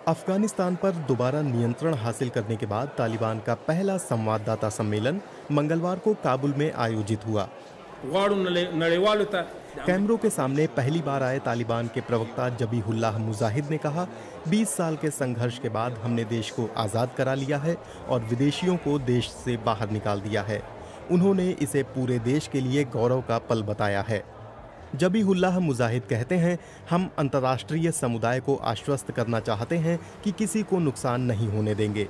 अफगानिस्तान पर दोबारा नियंत्रण हासिल करने के बाद तालिबान का पहला संवाददाता सम्मेलन मंगलवार को काबुल में आयोजित हुआ। कैमरों के सामने पहली बार आए तालिबान के प्रवक्ता जबीहुल्लाह मुजाहिद ने कहा, 20 साल के संघर्ष के बाद हमने देश को आज़ाद करा लिया है और विदेशियों को देश से बाहर निकाल दिया है। उन्होंने इसे पूरे देश के लिए गौरव का पल बताया है। जबीहुल्लाह मुजाहिद कहते हैं, हम अंतर्राष्ट्रीय समुदाय को आश्वस्त करना चाहते हैं कि किसी को नुकसान नहीं होने देंगे।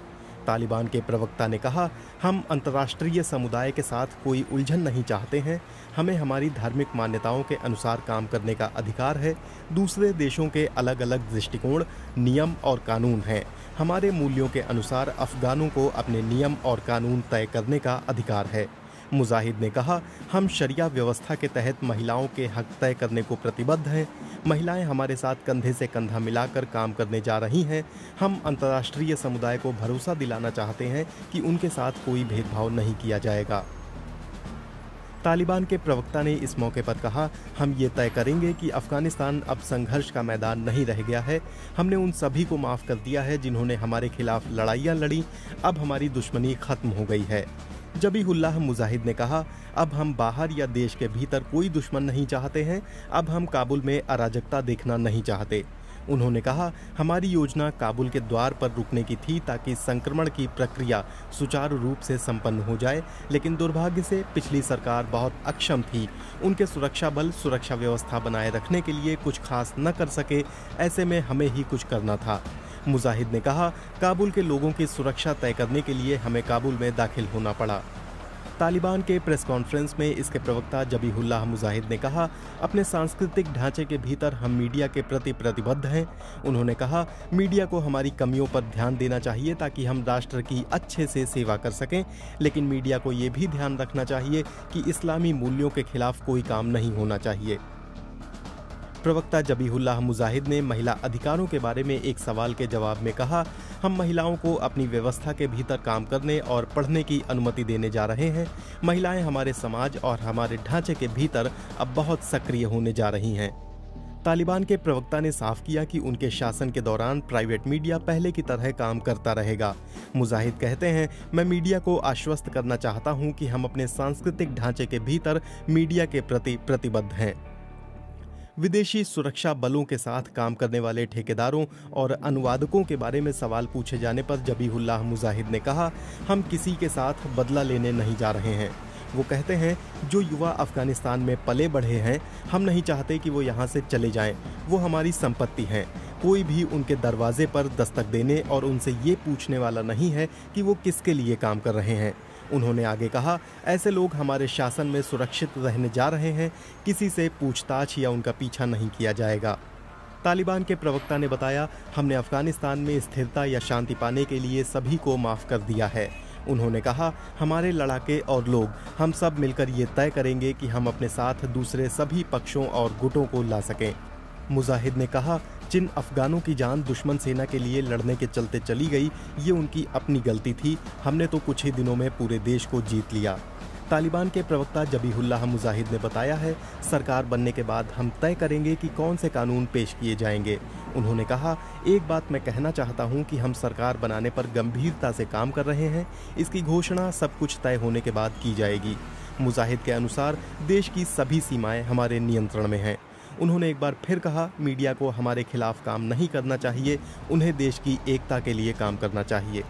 तालिबान के प्रवक्ता ने कहा, हम अंतर्राष्ट्रीय समुदाय के साथ कोई उलझन नहीं चाहते हैं। हमें हमारी धार्मिक मान्यताओं के अनुसार काम करने का अधिकार है। दूसरे देशों के अलग अलग दृष्टिकोण, नियम और कानून हैं। हमारे मूल्यों के अनुसार अफगानों को अपने नियम और कानून तय करने का अधिकार है। मुजाहिद ने कहा, हम शरिया व्यवस्था के तहत महिलाओं के हक तय करने को प्रतिबद्ध हैं। महिलाएं हमारे साथ कंधे से कंधा मिलाकर काम करने जा रही हैं। हम अंतर्राष्ट्रीय समुदाय को भरोसा दिलाना चाहते हैं कि उनके साथ कोई भेदभाव नहीं किया जाएगा। तालिबान के प्रवक्ता ने इस मौके पर कहा, हम ये तय करेंगे कि अफगानिस्तान अब संघर्ष का मैदान नहीं रह गया है। हमने उन सभी को माफ़ कर दिया है जिन्होंने हमारे खिलाफ लड़ाइयाँ लड़ी। अब हमारी दुश्मनी खत्म हो गई है। जबीहुल्लाह मुजाहिद ने कहा, अब हम बाहर या देश के भीतर कोई दुश्मन नहीं चाहते हैं। अब हम काबुल में अराजकता देखना नहीं चाहते। उन्होंने कहा, हमारी योजना काबुल के द्वार पर रुकने की थी ताकि संक्रमण की प्रक्रिया सुचारू रूप से संपन्न हो जाए, लेकिन दुर्भाग्य से पिछली सरकार बहुत अक्षम थी। उनके सुरक्षा बल सुरक्षा व्यवस्था बनाए रखने के लिए कुछ खास न कर सके। ऐसे में हमें ही कुछ करना था। मुजाहिद ने कहा, काबुल के लोगों की सुरक्षा तय करने के लिए हमें काबुल में दाखिल होना पड़ा। तालिबान के प्रेस कॉन्फ्रेंस में इसके प्रवक्ता जबीहुल्लाह मुजाहिद ने कहा, अपने सांस्कृतिक ढांचे के भीतर हम मीडिया के प्रति प्रतिबद्ध हैं। उन्होंने कहा, मीडिया को हमारी कमियों पर ध्यान देना चाहिए ताकि हम राष्ट्र की अच्छे से सेवा कर सकें, लेकिन मीडिया को ये भी ध्यान रखना चाहिए कि इस्लामी मूल्यों के खिलाफ कोई काम नहीं होना चाहिए। प्रवक्ता जबीहुल्लाह मुजाहिद ने महिला अधिकारों के बारे में एक सवाल के जवाब में कहा, हम महिलाओं को अपनी व्यवस्था के भीतर काम करने और पढ़ने की अनुमति देने जा रहे हैं। महिलाएं हमारे समाज और हमारे ढांचे के भीतर अब बहुत सक्रिय होने जा रही हैं। तालिबान के प्रवक्ता ने साफ किया कि उनके शासन के दौरान प्राइवेट मीडिया पहले की तरह काम करता रहेगा। मुजाहिद कहते हैं, मैं मीडिया को आश्वस्त करना चाहता हूं कि हम अपने सांस्कृतिक ढांचे के भीतर मीडिया के प्रति प्रतिबद्ध हैं। विदेशी सुरक्षा बलों के साथ काम करने वाले ठेकेदारों और अनुवादकों के बारे में सवाल पूछे जाने पर जबीहुल्लाह मुजाहिद ने कहा, हम किसी के साथ बदला लेने नहीं जा रहे हैं। वो कहते हैं, जो युवा अफगानिस्तान में पले बढ़े हैं, हम नहीं चाहते कि वो यहाँ से चले जाएं। वो हमारी संपत्ति हैं। कोई भी उनके दरवाजे पर दस्तक देने और उनसे ये पूछने वाला नहीं है कि वो किसके लिए काम कर रहे हैं। उन्होंने आगे कहा, ऐसे लोग हमारे शासन में सुरक्षित रहने जा रहे हैं। किसी से पूछताछ या उनका पीछा नहीं किया जाएगा। तालिबान के प्रवक्ता ने बताया, हमने अफगानिस्तान में स्थिरता या शांति पाने के लिए सभी को माफ़ कर दिया है। उन्होंने कहा, हमारे लड़ाके और लोग हम सब मिलकर ये तय करेंगे कि हम अपने साथ दूसरे सभी पक्षों और गुटों को ला सकें। मुजाहिद ने कहा, जिन अफगानों की जान दुश्मन सेना के लिए लड़ने के चलते चली गई, ये उनकी अपनी गलती थी। हमने तो कुछ ही दिनों में पूरे देश को जीत लिया। तालिबान के प्रवक्ता जबीहुल्लाह मुजाहिद ने बताया है, सरकार बनने के बाद हम तय करेंगे कि कौन से कानून पेश किए जाएंगे। उन्होंने कहा, एक बात मैं कहना चाहता हूं कि हम सरकार बनाने पर गंभीरता से काम कर रहे हैं। इसकी घोषणा सब कुछ तय होने के बाद की जाएगी। मुजाहिद के अनुसार देश की सभी सीमाएं हमारे नियंत्रण में हैं। उन्होंने एक बार फिर कहा, मीडिया को हमारे खिलाफ काम नहीं करना चाहिए। उन्हें देश की एकता के लिए काम करना चाहिए।